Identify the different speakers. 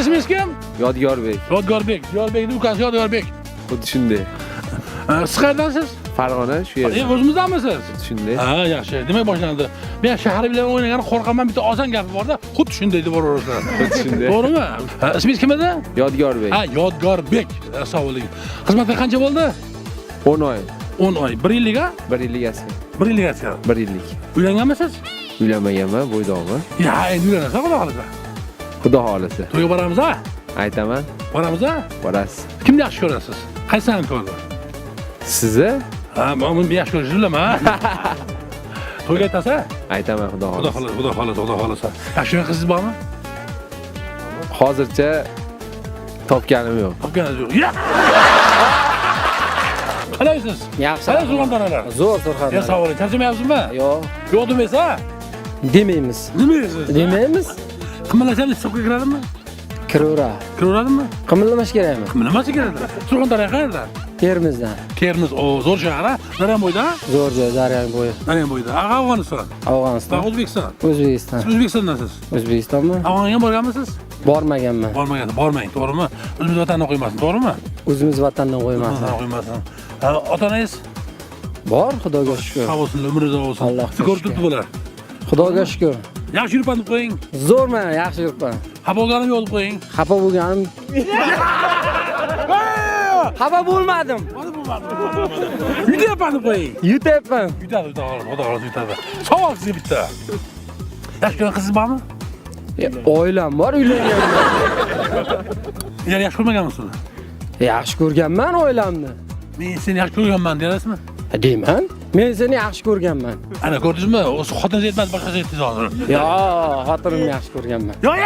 Speaker 1: Ismingiz kim?
Speaker 2: Yodgorbek.
Speaker 1: Yodgorbek. Yodgorbekning ukasi Yodgorbek.
Speaker 2: Xuddi shunday.
Speaker 1: Siz qayerdansiz?
Speaker 2: Farg'ona shu yerda.
Speaker 1: O'zimizdanmisiz?
Speaker 2: Xuddi shunday.
Speaker 1: Ha, yaxshi. Demak boshlandi. Men shahar bilan o'ynagan qo'rqaman, bitta oson gapi bor-da, xuddi shunday deb boraverasiz.
Speaker 2: Xuddi shunday.
Speaker 1: To'g'rimi? Ismingiz kim edi?
Speaker 2: Yodgorbek.
Speaker 1: Ha, Yodgorbek. Sog' bo'ling. Xizmatga qancha bo'ldi?
Speaker 2: 10 oy.
Speaker 1: 10 oy. 1 yilga?
Speaker 2: 1 yillik askar.
Speaker 1: 1 yilga askar.
Speaker 2: 1 yillik.
Speaker 1: Uylanganmisiz?
Speaker 2: Uylanmaganman, bo'ydoqman.
Speaker 1: Ya, endi uylanasiz, xudo xolasa.
Speaker 2: Xudo xolisa.
Speaker 1: To'yga boramiz, ha?
Speaker 2: Aytaman.
Speaker 1: Boramiz, ha?
Speaker 2: Borasiz.
Speaker 1: Kimni yaxshi ko'rasiz? Qaysini ko'rdi?
Speaker 2: Sizni?
Speaker 1: Ha, men buni yaxshi ko'rishni bilaman. To'yga aytasa?
Speaker 2: Aytaman, xudo
Speaker 1: Xudo
Speaker 2: xolisa.
Speaker 1: xolasa, xudo xolasa, xudo xolasa. Yaxshi qizingiz bormi?
Speaker 2: Hozircha topganim yo'q.
Speaker 1: Topganingiz yo'q. Ya! Qalaysiz?
Speaker 3: Yaxshi.
Speaker 1: Qalay Surxondaryolar?
Speaker 3: Zo'r Surxondaryo.
Speaker 1: Sog' bo'ling. Charchamayapsizmi?
Speaker 3: Yo'q,
Speaker 1: Yo'q demasa?
Speaker 3: demaymiz.
Speaker 1: Nima deysiz?
Speaker 3: Demaymiz.
Speaker 1: Qimmatlasam hisobga kiradimi?
Speaker 3: Kiraveradi.
Speaker 1: Kiraveradimi?
Speaker 3: Qimillamash kerakmi?
Speaker 1: Nimasi kiradi? Surxondaryo qayerdan?
Speaker 3: Termizdan.
Speaker 1: Termiz, zo'r shahar, ha? Naryanbo'yda?
Speaker 3: Zo'r joy, Daryo bo'yi.
Speaker 1: Naryanbo'yda. Afg'oniston.
Speaker 3: Afg'oniston.
Speaker 1: O'zbekiston.
Speaker 3: O'zbekiston.
Speaker 1: Siz O'zbekistondansiz.
Speaker 3: O'zbekistonmi?
Speaker 1: Afg'onistonga borganmisiz?
Speaker 3: Bormaganman.
Speaker 1: Bormagansiz. Bormang, to'g'rimi? O'zimiz vatandan qo'ymasin, to'g'rimi?
Speaker 3: O'zimiz vatandan qo'ymasin.
Speaker 1: Vatandan qo'ymasin. Ota-onangiz
Speaker 3: Bor, Xudoga shukr.
Speaker 1: sog' bo'lsin, umringiz uzoq bo'lsin.
Speaker 3: Allohga
Speaker 1: Siz ko'rib turibdi bular.
Speaker 3: Xudoga shukr.
Speaker 1: Yaxshi yuribman deb qo'ying.
Speaker 3: Zo'rman, yaxshi yuribman.
Speaker 1: Xafa bo'lganim yo'q deb qo'ying.
Speaker 3: Xafa bo'lganim. Xafa bo'lmadim.
Speaker 1: Yutyapman deb qo'ying.
Speaker 3: Yutyapman.
Speaker 1: Yutadi, xudo xohlasa yutadi. Savol sizga bitta. Yaxshi ko'rgan qizingiz bormi?
Speaker 3: Oilam bor, uylanganman.
Speaker 1: Ya'ni yaxshi ko'rmaganmisiz?
Speaker 3: Yaxshi ko'rganman oilamni.
Speaker 1: Men seni yaxshi ko'rganman deyapsizmi?
Speaker 3: Deyman. Men seni yaxshi ko'rganman.
Speaker 1: Ana ko'rdingizmi? O'zi xotiningiz aytmadi, boshqacha aytdingiz hozir.
Speaker 3: Yo'q, xotinimni yaxshi ko'rganman.
Speaker 1: Yo'q.